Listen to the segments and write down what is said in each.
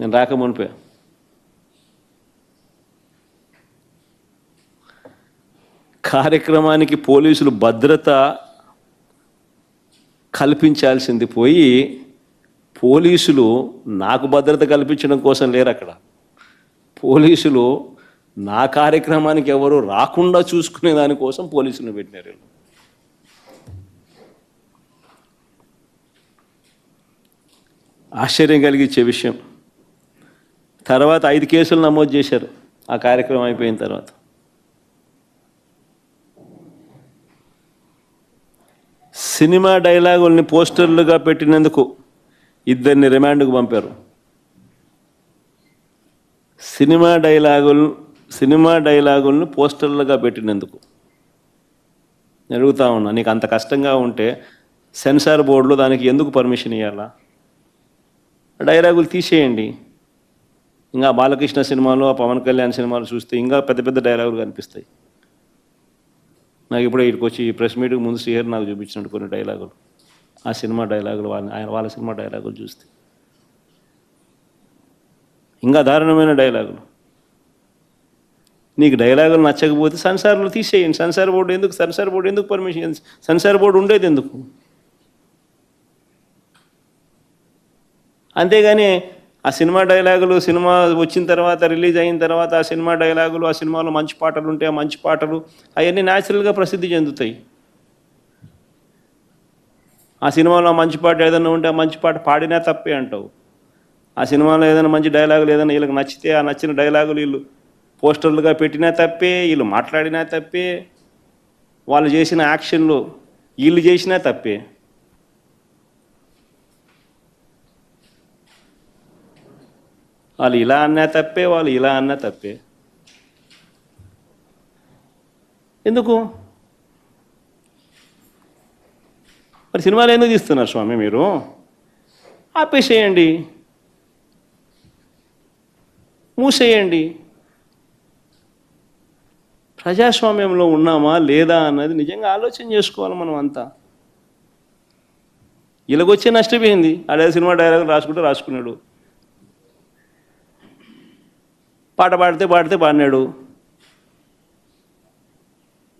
నేను రాకమునిపే కార్యక్రమానికి పోలీసులు భద్రత కల్పించాల్సింది పోయి పోలీసులు నాకు భద్రత కల్పించడం కోసం లేరు అక్కడ. పోలీసులు నా కార్యక్రమానికి ఎవరు రాకుండా చూసుకునే దానికోసం పోలీసులను పెట్టినారు. ఆశ్చర్యం కలిగించే విషయం. తర్వాత 5 కేసులు నమోదు చేశారు ఆ కార్యక్రమం అయిపోయిన తర్వాత. సినిమా డైలాగుల్ని పోస్టర్లుగా పెట్టినందుకు 2 రిమాండ్కు పంపారు. సినిమా డైలాగులను పోస్టర్లుగా పెట్టినందుకు. అడుగుతా ఉన్నా, నీకు అంత కష్టంగా ఉంటే సెన్సార్ బోర్డులో దానికి ఎందుకు పర్మిషన్ ఇవ్వాలా? డైలాగులు తీసేయండి. ఇంకా బాలకృష్ణ సినిమాలు, పవన్ కళ్యాణ్ సినిమాలు చూస్తే ఇంకా పెద్ద పెద్ద డైలాగులు కనిపిస్తాయి. నాకు ఇప్పుడే ఇక్కడికి వచ్చి ఈ ప్రెస్ మీట్కి ముందు శ్రీహరి నాకు చూపించినట్టు కొన్ని డైలాగులు, ఆ సినిమా డైలాగులు, వాళ్ళ సినిమా డైలాగులు చూస్తే ఇంకా దారుణమైన డైలాగులు. నీకు డైలాగులు నచ్చకపోతే సెన్సార్లు తీసేయండి. సెన్సార్ బోర్డు ఎందుకు పర్మిషన్? సెన్సార్ బోర్డు ఉండేది ఎందుకు? అంతేగాని ఆ సినిమా డైలాగులు సినిమా వచ్చిన తర్వాత, రిలీజ్ అయిన తర్వాత ఆ సినిమా డైలాగులు, ఆ సినిమాలో మంచి పాటలు ఉంటే ఆ మంచి పాటలు అవన్నీ న్యాచురల్గా ప్రసిద్ధి చెందుతాయి. ఆ సినిమాలో మంచి పాట ఏదైనా ఉంటే ఆ మంచి పాట పాడినా తప్పే అంటావు. ఆ సినిమాలో ఏదైనా మంచి డైలాగులు ఏదైనా వీళ్ళకి నచ్చితే ఆ నచ్చిన డైలాగులు వీళ్ళు పోస్టర్లుగా పెట్టినా తప్పే, వీళ్ళు మాట్లాడినా తప్పే, వాళ్ళు చేసిన యాక్షన్లు వీళ్ళు చేసినా తప్పే. వాళ్ళు ఇలా అన్నా తప్పే, వాళ్ళు ఇలా అన్నా తప్పే. ఎందుకు మరి సినిమాలు ఎందుకు తీస్తున్నారు స్వామి మీరు? ఆపేసేయండి, మూసేయండి. ప్రజాస్వామ్యంలో ఉన్నామా లేదా అన్నది నిజంగా ఆలోచన చేసుకోవాలి మనం అంతా. ఇలాగొచ్చే నష్టపోయింది. అదే సినిమా డైలాగులు రాసుకున్నాడు, పాట పాడితే పాడినాడు,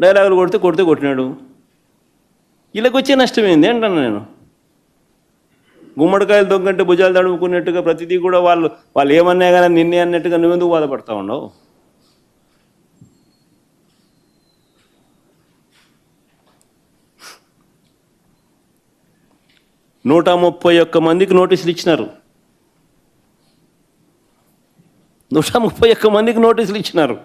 డైలాగులు కొట్టినాడు. ఇలాగొచ్చే నష్టమైంది అంటాను నేను. గుమ్మడికాయలు దొంగంటే భుజాలు తడుముకున్నట్టుగా ప్రతిదీ కూడా వాళ్ళు ఏమన్నా కానీ నిన్నే అన్నట్టుగా నువ్వెందుకు బాధపడతా ఉండవు? నూట 131 మందికి నోటీసులు ఇచ్చినారు. 131 మందికి నోటీసులు ఇచ్చినారు.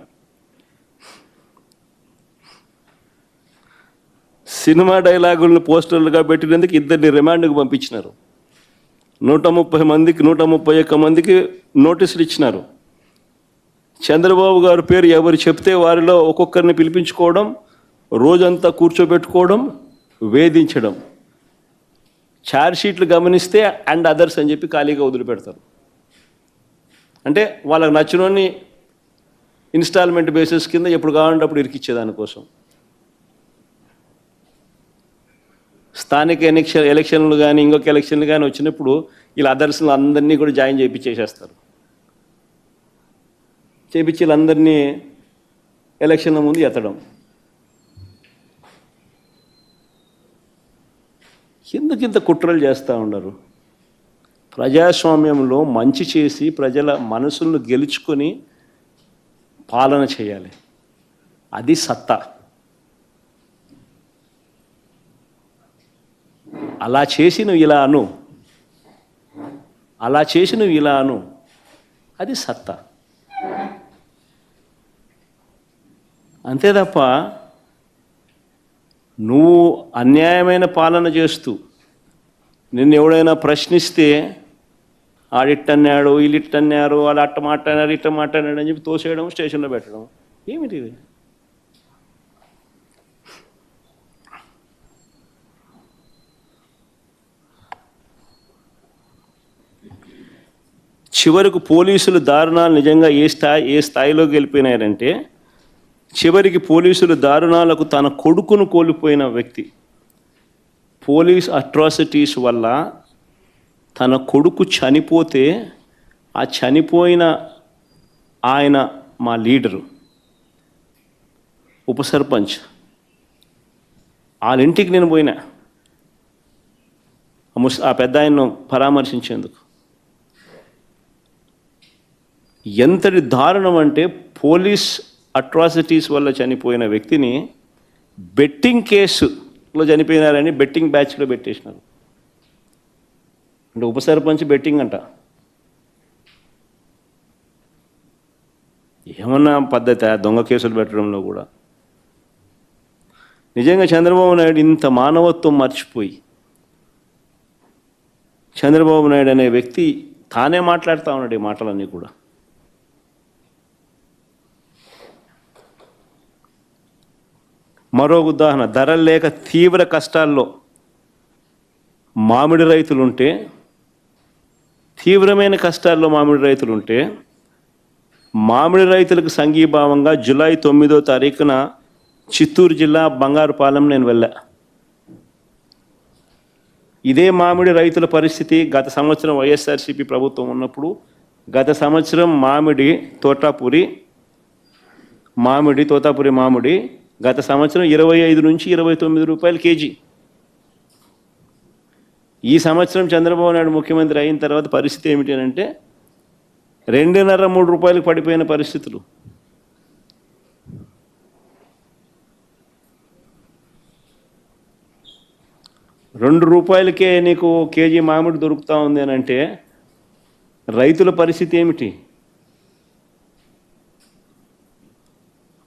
సినిమా డైలాగులను పోస్టర్లుగా పెట్టినందుకు 2 రిమాండ్కు పంపించినారు. 131 మందికి నోటీసులు ఇచ్చినారు. చంద్రబాబు గారి పేరు ఎవరు చెప్తే వారిలో ఒక్కొక్కరిని పిలిపించుకోవడం, రోజంతా కూర్చోబెట్టుకోవడం, వేధించడం. ఛార్జ్షీట్లు గమనిస్తే అండ్ అదర్స్ అని చెప్పి ఖాళీగా వదిలిపెడతారు. అంటే వాళ్ళకి నచ్చినోని ఇన్స్టాల్మెంట్ బేసిస్ కింద ఎప్పుడు కావాలంటే అప్పుడు ఇరికిచ్చేదానికోసం. స్థానిక ఎలక్షన్లు కానీ ఇంకొక ఎలక్షన్లు కానీ వచ్చినప్పుడు వీళ్ళ అదర్స్లు అందరినీ కూడా జాయిన్ చేయించేసేస్తారు. చేయించి వీళ్ళందరినీ ఎలక్షన్ల ముందు ఎత్తడం. ఎందుకు ఇంత కుట్రలు చేస్తూ ఉండరు? ప్రజాస్వామ్యంలో మంచి చేసి ప్రజల మనసులను గెలుచుకొని పాలన చేయాలి. అది సత్తా. అలా చేసి నువ్వు ఇలా అను, అది సత్తా. అంతే తప్ప నువ్వు అన్యాయమైన పాలన చేస్తూ నిన్ను ఎవడైనా ప్రశ్నిస్తే ఆడిట్టన్నాడు, వీళ్ళిట్టన్నారు, వాళ్ళు అట్ట మాట్లాడారు, ఇట్ట మాట్లాడాడు అని చెప్పి తోసేయడం, స్టేషన్లో పెట్టడం. ఏమిటి ఇది? చివరకు పోలీసులు దారుణాలు నిజంగా ఏ స్థాయిలోకి వెళ్ళిపోయినారంటే, చివరికి పోలీసులు దారుణాలకు తన కొడుకును కోల్పోయిన వ్యక్తి. పోలీస్ అట్రాసిటీస్ వల్ల తన కొడుకు చనిపోతే ఆ చనిపోయిన ఆయన మా లీడరు, ఉప సర్పంచ్, వాళ్ళ ఇంటికి నేను పోయినా ఆ పెద్ద ఆయన్ను పరామర్శించేందుకు. ఎంతటి దారుణం అంటే పోలీస్ అట్రాసిటీస్ వల్ల చనిపోయిన వ్యక్తిని బెట్టింగ్ కేసులో చనిపోయినారని బెట్టింగ్ బ్యాచ్లో పెట్టేసినారు. అంటే ఉప సర్పంచ్ బెట్టింగ్ అంట. ఏమన్నా పద్ధతి దొంగ కేసులు పెట్టడంలో కూడా. నిజంగా చంద్రబాబు నాయుడు ఇంత మానవత్వం మర్చిపోయి, చంద్రబాబు నాయుడు అనే వ్యక్తి తానే మాట్లాడుతూ ఉన్నాడు ఈ మాటలన్నీ కూడా. మరో ఉదాహరణ, ధరలు లేక తీవ్ర కష్టాల్లో మామిడి రైతులుంటే, తీవ్రమైన కష్టాల్లో మామిడి రైతులుంటే, మామిడి రైతులకు సంఘీభావంగా జూలై 9వ తారీఖున చిత్తూరు జిల్లా బంగారుపాలెం నేను వెళ్ళా. ఇదే మామిడి రైతుల పరిస్థితి గత సంవత్సరం వైఎస్ఆర్సీపీ ప్రభుత్వం ఉన్నప్పుడు, గత సంవత్సరం తోతాపురి మామిడి గత సంవత్సరం 25 నుంచి 29 రూపాయలు కేజీ. ఈ సంవత్సరం చంద్రబాబు నాయుడు ముఖ్యమంత్రి అయిన తర్వాత పరిస్థితి ఏమిటి అంటే 2.5-3 రూపాయలకు పడిపోయిన పరిస్థితులు. ₹2 నీకు కేజీ మామిడి దొరుకుతూ ఉంది అని అంటే రైతుల పరిస్థితి ఏమిటి?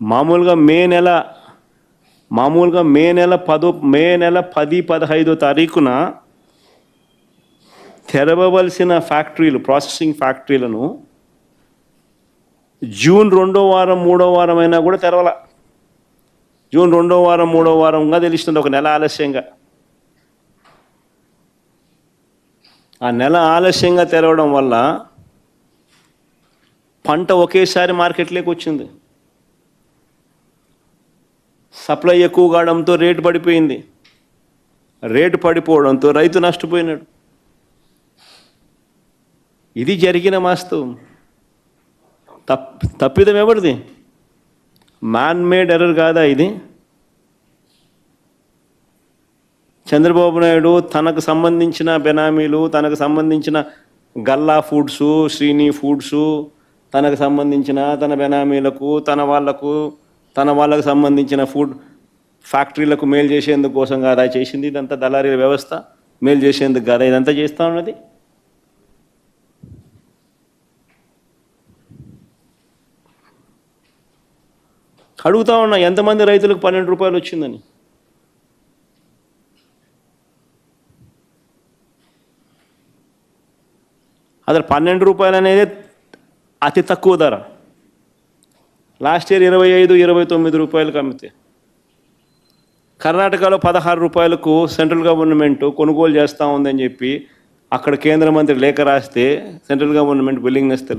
మామూలుగా మే నెల 10-15 తారీఖున తెరవవలసిన ఫ్యాక్టరీలు, ప్రాసెసింగ్ ఫ్యాక్టరీలను జూన్ 2వ వారం 3వ వారం అయినా కూడా తెరవాల. జూన్ 2వ వారం 3వ వారంగా తెలుస్తుంది, ఒక నెల ఆలస్యంగా. ఆ నెల ఆలస్యంగా తెరవడం వల్ల పంట ఒకేసారి మార్కెట్లోకి వచ్చింది. సప్లై ఎక్కువ కావడంతో రేటు పడిపోయింది. రేటు పడిపోవడంతో రైతు నష్టపోయినాడు. ఇది జరిగిన వాస్తవం. తప్పిదం ఎవరిది? మ్యాన్ మేడ్ ఎర్రర్ కాదా ఇది? చంద్రబాబు నాయుడు తనకు సంబంధించిన బెనామీలు, తనకు సంబంధించిన గల్లా ఫుడ్సు, శ్రీని ఫుడ్సు, తనకు సంబంధించిన తన బెనామీలకు, తన వాళ్ళకు సంబంధించిన ఫుడ్ ఫ్యాక్టరీలకు మేలు చేసేందుకు కోసం కాదా చేసింది ఇదంతా? దళారీల వ్యవస్థ మేలు చేసేందుకు కాదా ఇదంతా చేస్తూ ఉన్నది? అడుగుతా ఉన్నా, ఎంతమంది రైతులకు ₹12 వచ్చిందని? అసలు ₹12 అనేది అతి తక్కువ ధర. లాస్ట్ ఇయర్ 25-29 రూపాయలకు అమ్మితే, కర్ణాటకలో ₹16 సెంట్రల్ గవర్నమెంట్ కొనుగోలు చేస్తూ ఉందని చెప్పి అక్కడ కేంద్ర మంత్రి లేఖ రాస్తే సెంట్రల్ గవర్నమెంట్ విల్లింగ్నెస్ తెలుపు.